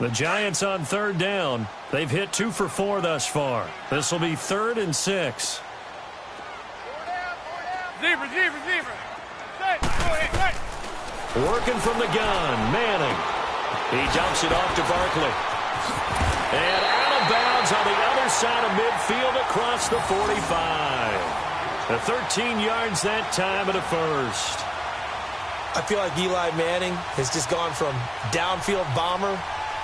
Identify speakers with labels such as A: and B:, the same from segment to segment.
A: The Giants on third down. They've hit 2 for 4 thus far. This will be 3rd and 6.
B: Zebra.
A: Working from the gun, Manning. He dumps it off to Barkley. And out of bounds on the other side of midfield across the 45. 13 yards that time and a first.
C: I feel like Eli Manning has just gone from downfield bomber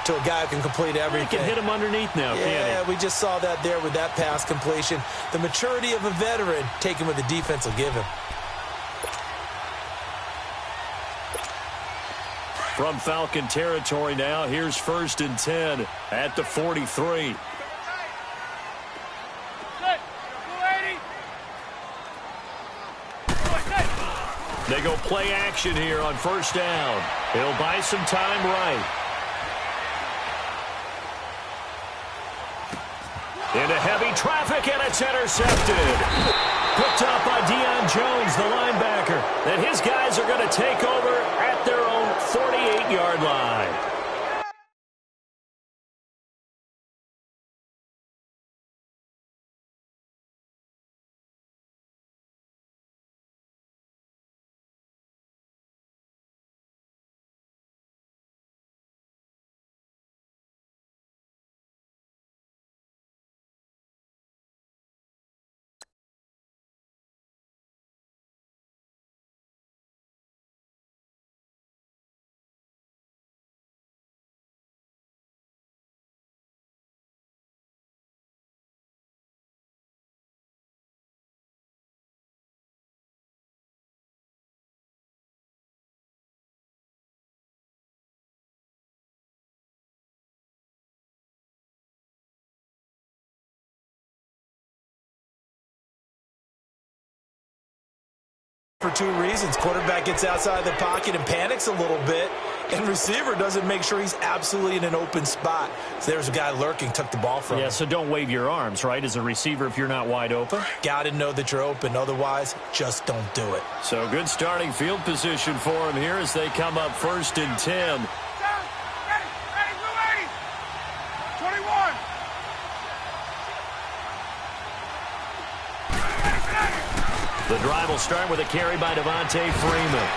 C: to a guy who can complete everything.
A: He can hit him underneath now, can't he?
C: Yeah, we just saw that there with that pass completion. The maturity of a veteran taken what the defense will give him.
A: From Falcon territory now, here's 1st and 10 at the 43. They go play action here on 1st down. He'll buy some time right. Into heavy traffic, and it's intercepted. Picked up by Deion Jones, the linebacker. And his guys are going to take over at their own 48-yard line.
C: For 2 reasons. Quarterback gets outside the pocket and panics a little bit, and receiver doesn't make sure he's absolutely in an open spot. So there's a guy lurking, took the ball from him.
A: Yeah, so don't wave your arms, right, as a receiver if you're not wide open.
C: Got to know that you're open. Otherwise, just don't do it.
A: So good starting field position for him here as they come up 1st and 10. The drive will start with a carry by Devontae Freeman.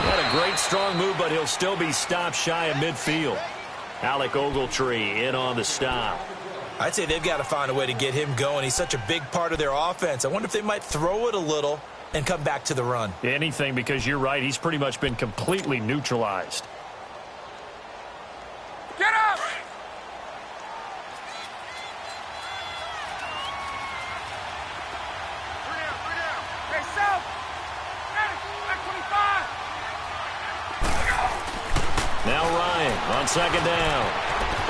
A: Had a great strong move, but he'll still be stopped shy of midfield. Alec Ogletree in on the stop.
C: I'd say they've got to find a way to get him going. He's such a big part of their offense. I wonder if they might throw it a little and come back to the run.
A: Anything, because you're right. He's pretty much been completely neutralized.
B: Get up!
A: Now Ryan on 2nd down.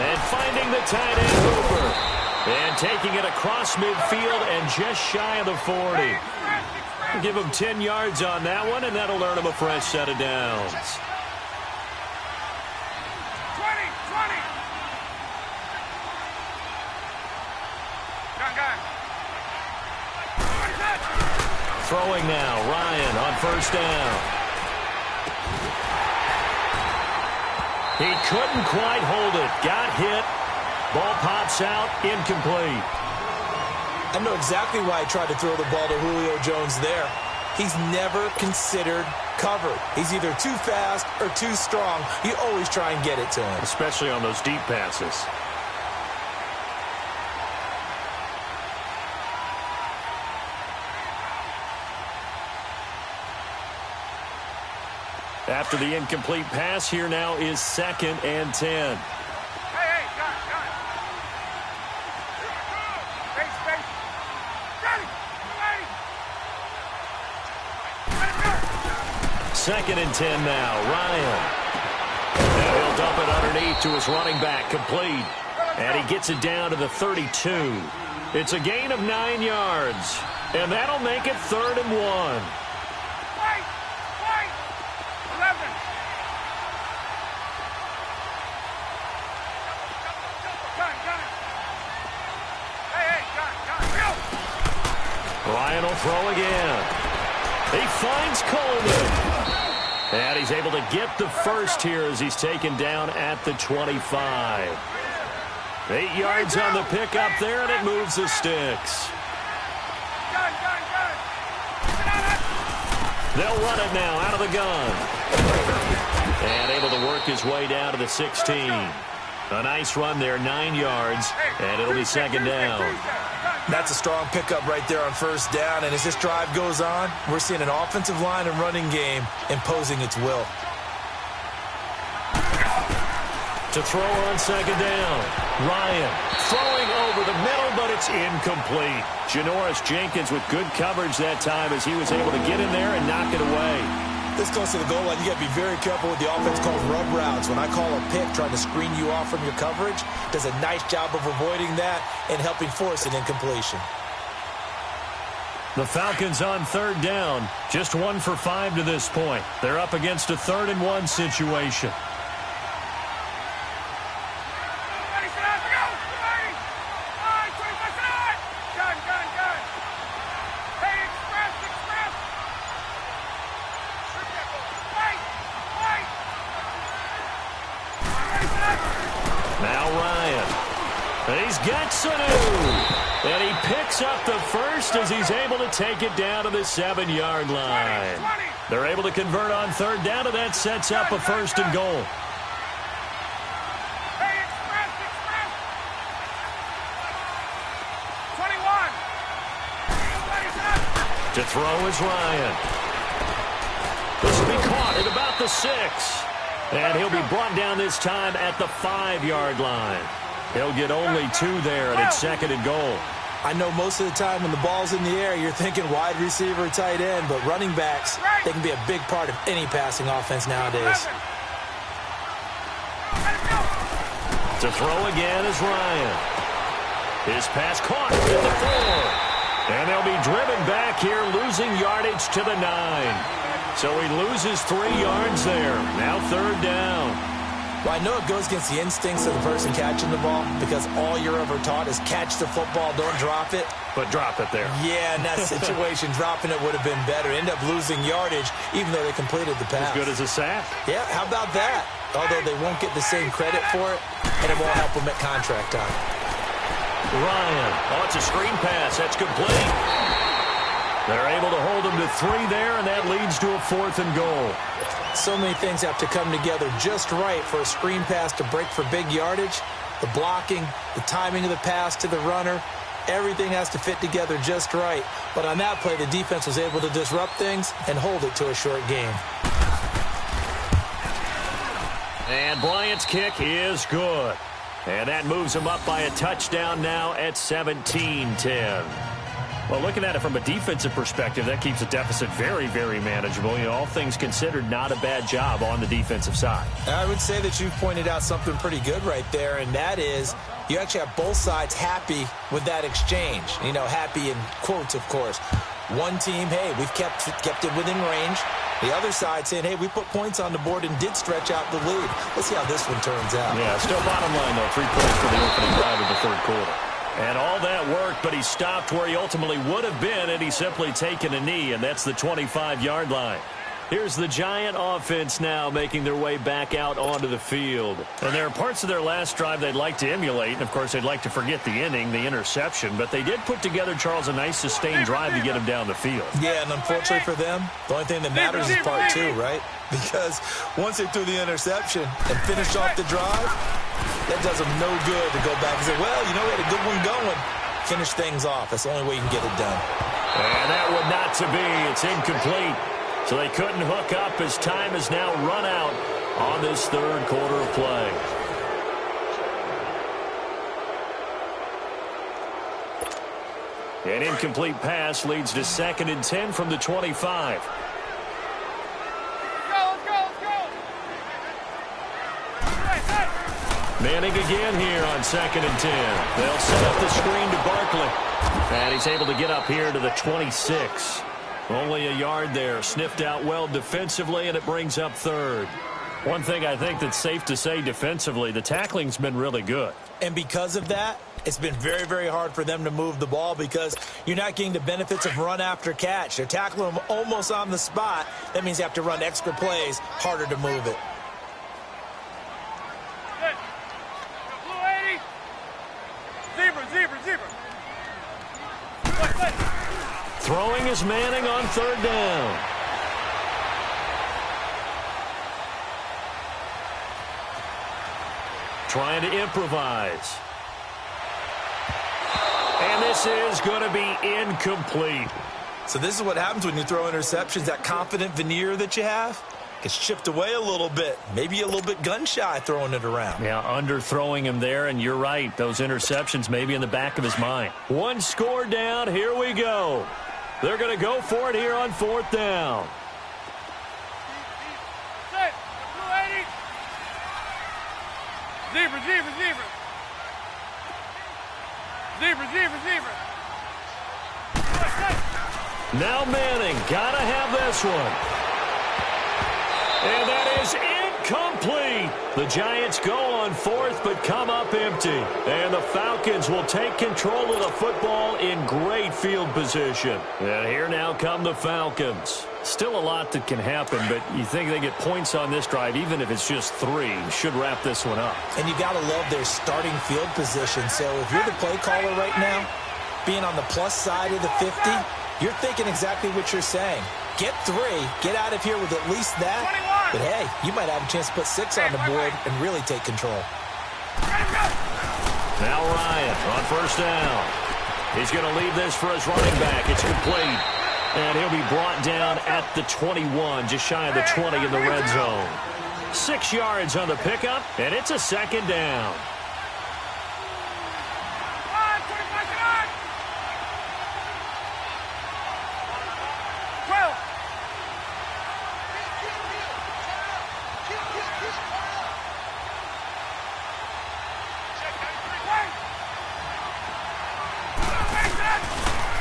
A: And finding the tight end Hooper. And taking it across midfield and just shy of the 40. Give him 10 yards on that one, and that'll earn him a fresh set of downs.
B: 20.
A: Throwing now, Ryan on 1st down. He couldn't quite hold it. Got hit. Ball pops out. Incomplete.
C: I know exactly why he tried to throw the ball to Julio Jones there. He's never considered covered. He's either too fast or too strong. You always try and get it to him.
A: Especially on those deep passes. After the incomplete pass, here now is 2nd and 10.
B: Hey, got it. Space. Ready.
A: 2nd and 10 now. Ryan. And he'll dump it underneath to his running back, complete. And he gets it down to the 32. It's a gain of 9 yards. And that'll make it 3rd and 1. Ryan will throw again. He finds Coleman. And he's able to get the first here as he's taken down at the 25. 8 yards on the pickup there, and it moves the sticks. They'll run it now out of the gun. And able to work his way down to the 16. A nice run there, 9 yards, and it'll be second down.
C: That's a strong pickup right there on first down, and as this drive goes on, we're seeing an offensive line and running game imposing its will.
A: To throw on second down. Ryan throwing over the middle, but it's incomplete. Janoris Jenkins with good coverage that time as he was able to get in there and knock it away.
C: This close to the goal line, you got to be very careful with the offense called rub routes. When I call a pick trying to screen you off from your coverage, does a nice job of avoiding that and helping force an incompletion.
A: The Falcons on third down, just 1 for 5 to this point. They're up against a 3rd and 1 situation. And he picks up the first as he's able to take it down to the 7-yard line. They're able to convert on third down, and that sets up a 1st and goal. To throw is Ryan. This will be caught at about the 6. And he'll be brought down this time at the 5-yard line. He'll get only 2 there, and it's 2nd and goal.
C: I know most of the time when the ball's in the air, you're thinking wide receiver, tight end, but running backs, they can be a big part of any passing offense nowadays.
A: To throw again is Ryan. His pass caught at the 4. And they'll be driven back here, losing yardage to the 9. So he loses 3 yards there. Now 3rd down.
C: Well, I know it goes against the instincts of the person catching the ball because all you're ever taught is catch the football, don't drop it.
A: But drop it there.
C: Yeah, in that situation, dropping it would have been better. End up losing yardage even though they completed the pass.
A: As good as a sack.
C: Yeah, how about that? Although they won't get the same credit for it, and it won't help them at contract time.
A: Ryan, it's a screen pass. That's complete. They're able to hold him to 3 there, and that leads to a 4th and goal.
C: So many things have to come together just right for a screen pass to break for big yardage. The blocking, the timing of the pass to the runner, everything has to fit together just right. But on that play, the defense was able to disrupt things and hold it to a short game.
A: And Bryant's kick is good. And that moves him up by a touchdown now at 17-10. Well, looking at it from a defensive perspective, that keeps the deficit very, very manageable. You know, all things considered, not a bad job on the defensive side.
C: I would say that you've pointed out something pretty good right there, and that is you actually have both sides happy with that exchange. You know, happy in quotes, of course. One team, hey, we've kept it within range. The other side saying, hey, we put points on the board and did stretch out the lead. Let's see how this one turns out.
A: Yeah, still bottom line, though. 3 points for the opening drive of the 3rd quarter. And all that worked, but he stopped where he ultimately would have been, and he's simply taken a knee, and that's the 25-yard line. Here's the Giant offense now making their way back out onto the field. And there are parts of their last drive they'd like to emulate, and, of course, they'd like to forget the inning, the interception, but they did put together, Charles, a nice sustained drive to get him down the field.
C: Yeah, and unfortunately for them, the only thing that matters is part 2, right? Because once they threw the interception and finished off the drive, that does them no good to go back and say, well, you know, we had a good one going. Finish things off. That's the only way you can get it done.
A: And that would not to be. It's incomplete. So they couldn't hook up as time has now run out on this 3rd quarter of play. An incomplete pass leads to 2nd and 10 from the 25. Manning again here on 2nd and 10. They'll set up the screen to Barkley. And he's able to get up here to the 26. Only a yard there. Sniffed out well defensively, and it brings up 3rd. One thing I think that's safe to say defensively, the tackling's been really good.
C: And because of that, It's been very, very hard for them to move the ball because you're not getting the benefits of run after catch. They're tackling them almost on the spot. That means you have to run extra plays, harder to move it.
B: Zebra.
A: Throwing is Manning on third down. Trying to improvise. And this is going to be incomplete.
C: So this is what happens when you throw interceptions. That confident veneer that you have gets chipped away a little bit. Maybe a little bit gun-shy throwing it around.
A: Yeah, underthrowing him there, and you're right. Those interceptions may be in the back of his mind. One score down. Here we go. They're going to go for it here on fourth down.
B: Zebra.
A: Now Manning, gotta have this one. And that is incomplete. The Giants go on fourth, but come up empty. And the Falcons will take control of the football in great field position. And here now come the Falcons. Still a lot that can happen, but you think they get points on this drive, even if it's just 3. Should wrap this one up.
C: And you got to love their starting field position. So if you're the play caller right now, being on the plus side of the 50, you're thinking exactly what you're saying. Get 3, get out of here with at least that.
B: 21.
C: But hey, you might have a chance to put 6 on the board and really take control.
A: Now Ryan on first down. He's going to leave this for his running back. It's complete. And he'll be brought down at the 21, just shy of the 20 in the red zone. 6 yards on the pickup, and it's a second down.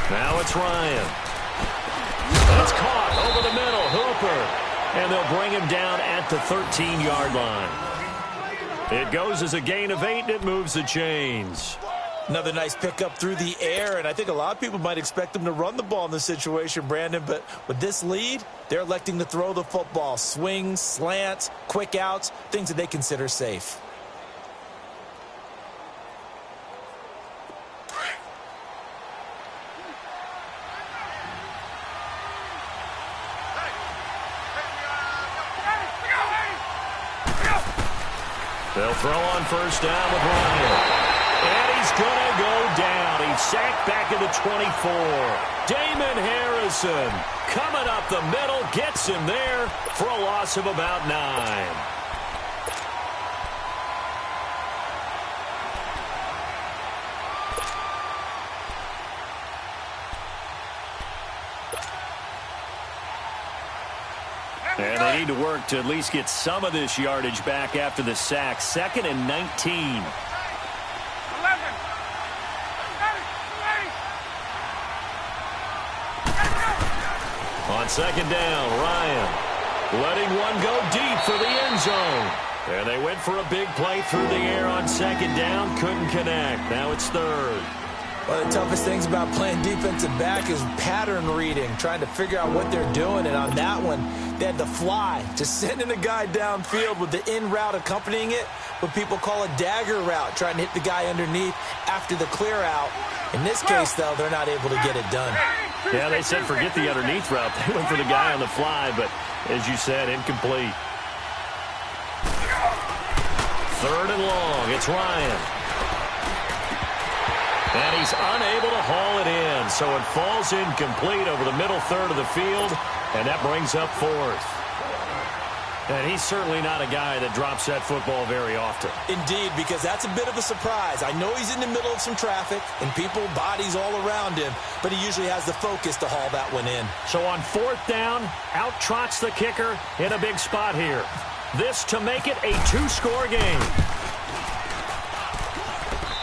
A: Now it's Ryan. That's caught over the middle. Hooper. And they'll bring him down at the 13-yard line. It goes as a gain of 8, and it moves the chains.
C: Another nice pickup through the air, and I think a lot of people might expect them to run the ball in this situation, Brandon, but with this lead, they're electing to throw the football. Swings, slants, quick outs, things that they consider safe.
A: They'll throw on first down with Ryan. And he's going to go down. He's sacked back at the 24. Damon Harrison coming up the middle, gets him there for a loss of about 9. And they need to work to at least get some of this yardage back after the sack. 2nd and 19.
B: 11.
A: On second down, Ryan letting one go deep for the end zone. And they went for a big play through the air on second down. Couldn't connect. Now it's 3rd.
C: One of the toughest things about playing defensive back is pattern reading, trying to figure out what they're doing. And on that one, they had the fly, just sending a guy downfield with the in route accompanying it, what people call a dagger route, trying to hit the guy underneath after the clear out. In this case, though, they're not able to get it done.
A: Yeah, they said forget the underneath route. They went for the guy on the fly, but as you said, incomplete. 3rd and long. It's Ryan. And he's unable to haul it in, so it falls incomplete over the middle third of the field, and that brings up 4th. And he's certainly not a guy that drops that football very often.
C: Indeed, because that's a bit of a surprise. I know he's in the middle of some traffic and people, bodies all around him, but he usually has the focus to haul that one in.
A: So on 4th down, out trots the kicker in a big spot here. This to make it a 2-score game.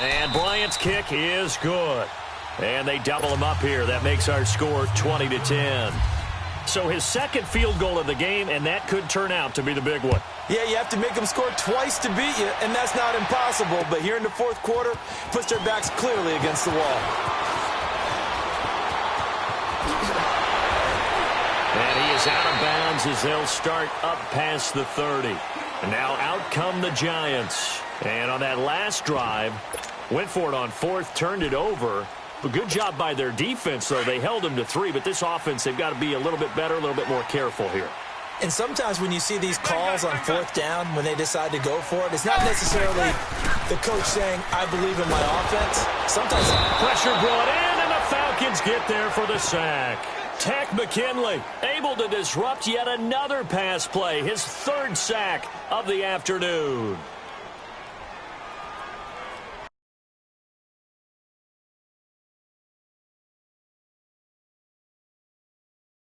A: And Bryant's kick is good. And they double him up here. That makes our score 20-10. So his second field goal of the game, and that could turn out to be the big one.
C: Yeah, you have to make them score twice to beat you, and that's not impossible. But here in the fourth quarter, puts their backs clearly against the wall.
A: And he is out of bounds as they'll start up past the 30. And now out come the Giants. And on that last drive, went for it on fourth, turned it over. But good job by their defense, though. They held them to 3, but this offense, they've got to be a little bit better, a little bit more careful here.
C: And sometimes when you see these calls on fourth down, when they decide to go for it, it's not necessarily the coach saying, I believe in my offense. Sometimes
A: pressure brought in, and the Falcons get there for the sack. Tech McKinley able to disrupt yet another pass play, his third sack of the afternoon.